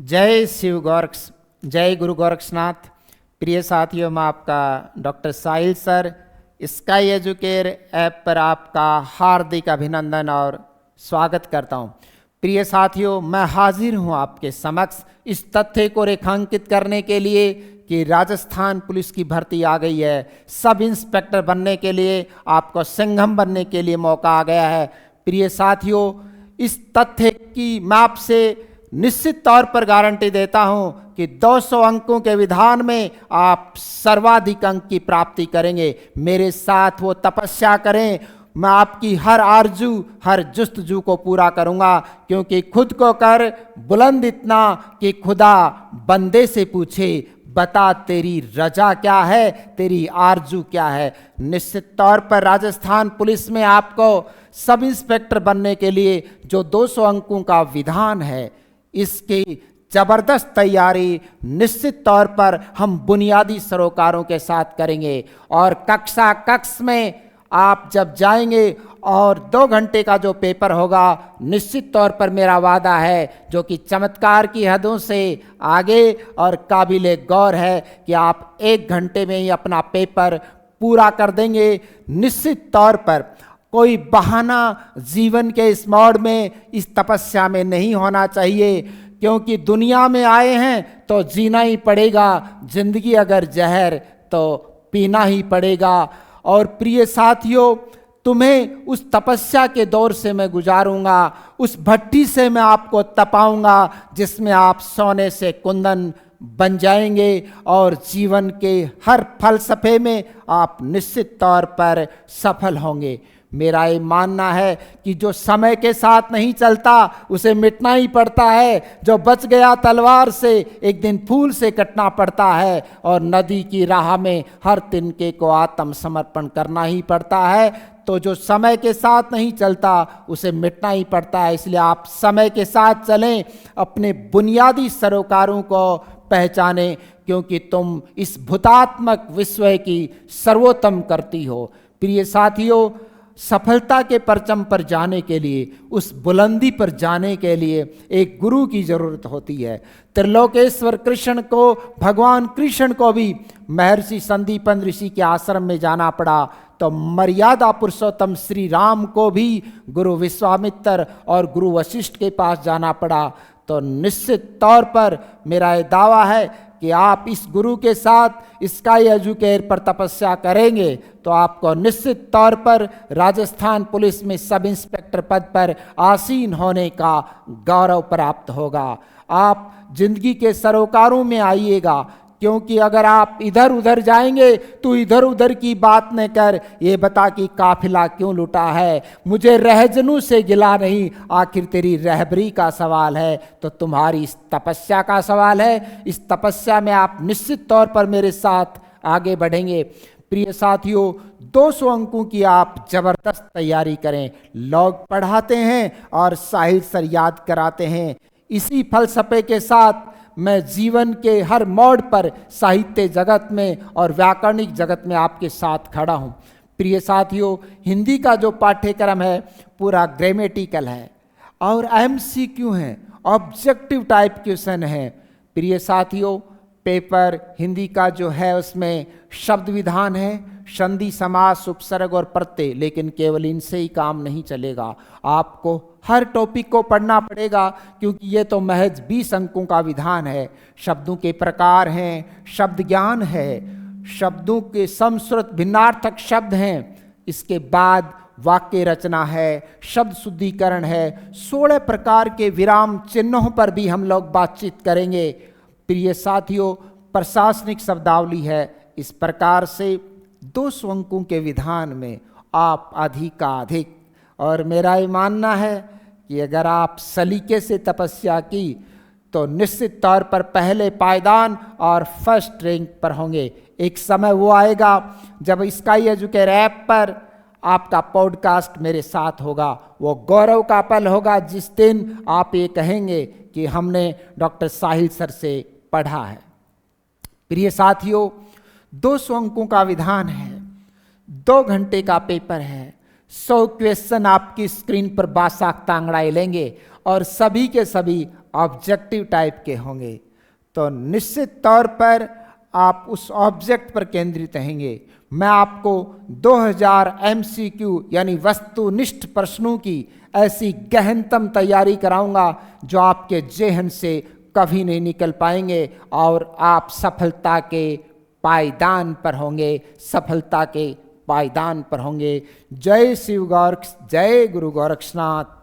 जय शिव गोरक्ष, जय गुरु गोरक्षनाथ। प्रिय साथियों, मैं आपका डॉक्टर साहिल सर स्काई एजुकेयर ऐप पर आपका हार्दिक अभिनंदन और स्वागत करता हूं। प्रिय साथियों, मैं हाजिर हूं आपके समक्ष इस तथ्य को रेखांकित करने के लिए कि राजस्थान पुलिस की भर्ती आ गई है। सब इंस्पेक्टर बनने के लिए आपको सिंघम बनने के लिए मौका आ गया है। प्रिय साथियों, इस तथ्य की मैं आपसे निश्चित तौर पर गारंटी देता हूं कि 200 अंकों के विधान में आप सर्वाधिक अंक की प्राप्ति करेंगे। मेरे साथ वो तपस्या करें, मैं आपकी हर आरजू हर जुस्तजू को पूरा करूंगा, क्योंकि खुद को कर बुलंद इतना कि खुदा बंदे से पूछे, बता तेरी रजा क्या है, तेरी आरजू क्या है। निश्चित तौर पर राजस्थान पुलिस में आपको सब इंस्पेक्टर बनने के लिए जो 200 अंकों का विधान है, इसकी जबरदस्त तैयारी निश्चित तौर पर हम बुनियादी सरोकारों के साथ करेंगे। और कक्ष में आप जब जाएंगे और 2 घंटे का जो पेपर होगा, निश्चित तौर पर मेरा वादा है, जो कि चमत्कार की हदों से आगे और काबिले गौर है, कि आप 1 घंटे में ही अपना पेपर पूरा कर देंगे। निश्चित तौर पर कोई बहाना जीवन के इस मोड़ में, इस तपस्या में नहीं होना चाहिए, क्योंकि दुनिया में आए हैं तो जीना ही पड़ेगा। जिंदगी अगर जहर तो पीना ही पड़ेगा। और प्रिय साथियों, तुम्हें उस तपस्या के दौर से मैं गुजारूंगा, उस भट्टी से मैं आपको तपाऊंगा जिसमें आप सोने से कुंदन बन जाएंगे और जीवन के हर फलसफे में आप निश्चित तौर पर सफल होंगे। मेरा ये मानना है कि जो समय के साथ नहीं चलता उसे मिटना ही पड़ता है। जो बच गया तलवार से एक दिन फूल से कटना पड़ता है, और नदी की राह में हर तिनके को आत्मसमर्पण करना ही पड़ता है। तो जो समय के साथ नहीं चलता उसे मिटना ही पड़ता है। इसलिए आप समय के साथ चलें, अपने बुनियादी सरोकारों को पहचानें, क्योंकि तुम इस भूतात्मक विश्व की सर्वोत्तम करती हो। प्रिय साथियों, सफलता के परचम पर जाने के लिए, उस बुलंदी पर जाने के लिए एक गुरु की जरूरत होती है। त्रिलोकेश्वर कृष्ण को, भगवान कृष्ण को भी महर्षि संदीपन ऋषि के आश्रम में जाना पड़ा, तो मर्यादा पुरुषोत्तम श्री राम को भी गुरु विश्वामित्र और गुरु वशिष्ठ के पास जाना पड़ा। तो निश्चित तौर पर मेरा यह दावा है कि आप इस गुरु के साथ स्काई एजुकेयर पर तपस्या करेंगे तो आपको निश्चित तौर पर राजस्थान पुलिस में सब इंस्पेक्टर पद पर आसीन होने का गौरव प्राप्त होगा। आप जिंदगी के सरोकारों में आइएगा, क्योंकि अगर आप इधर उधर जाएंगे तो इधर उधर की बात न कर, ये बता कि काफिला क्यों लुटा है। मुझे रहजनू से गिला नहीं, आखिर तेरी रहबरी का सवाल है तो तुम्हारी इस तपस्या का सवाल है। इस तपस्या में आप निश्चित तौर पर मेरे साथ आगे बढ़ेंगे। प्रिय साथियों, 200 अंकों की आप जबरदस्त तैयारी करें। लोग पढ़ाते हैं और साहिल सर याद कराते हैं। इसी फलसफे के साथ मैं जीवन के हर मोड़ पर साहित्य जगत में और व्याकरणिक जगत में आपके साथ खड़ा हूँ। प्रिय साथियों, हिंदी का जो पाठ्यक्रम है पूरा ग्रामेटिकल है और MCQ है, ऑब्जेक्टिव टाइप क्वेश्चन है। प्रिय साथियों, पेपर हिंदी का जो है उसमें शब्द विधान है, संधि समास उपसर्ग और प्रत्यय, लेकिन केवल इनसे ही काम नहीं चलेगा। आपको हर टॉपिक को पढ़ना पड़ेगा, क्योंकि ये तो महज 20 अंकों का विधान है। शब्दों के प्रकार हैं, शब्द ज्ञान है, शब्दों के समश्रुत भिन्नार्थक शब्द हैं, इसके बाद वाक्य रचना है, शब्द शुद्धिकरण है, 16 प्रकार के विराम चिन्हों पर भी हम लोग बातचीत करेंगे। प्रिय साथियों, प्रशासनिक शब्दावली है। इस प्रकार से 200 अंकों के विधान में आप अधिकाधिक, और मेरा ये मानना है कि अगर आप सलीके से तपस्या की तो निश्चित तौर पर पहले पायदान और फर्स्ट रैंक पर होंगे। एक समय वो आएगा जब स्काई एजुकेयर ऐप पर आपका पॉडकास्ट मेरे साथ होगा। वो गौरव का पल होगा जिस दिन आप ये कहेंगे कि हमने डॉक्टर साहिल सर से पढ़ा है। प्रिय साथियों, 200 अंकों का विधान है, 2 घंटे का पेपर है, 100 क्वेश्चन आपकी स्क्रीन पर बासाख्ता अंगड़ाई लेंगे और सभी के सभी ऑब्जेक्टिव टाइप के होंगे, तो निश्चित तौर पर आप उस ऑब्जेक्ट पर केंद्रित रहेंगे। मैं आपको 2000 MCQ यानी वस्तुनिष्ठ प्रश्नों की ऐसी गहनतम तैयारी कराऊंगा जो आपके जेहन से कभी नहीं निकल पाएंगे और आप सफलता के पायदान पर होंगे, सफलता के पायदान पर होंगे। जय शिव गोरक्ष, जय गुरु गोरक्षनाथ।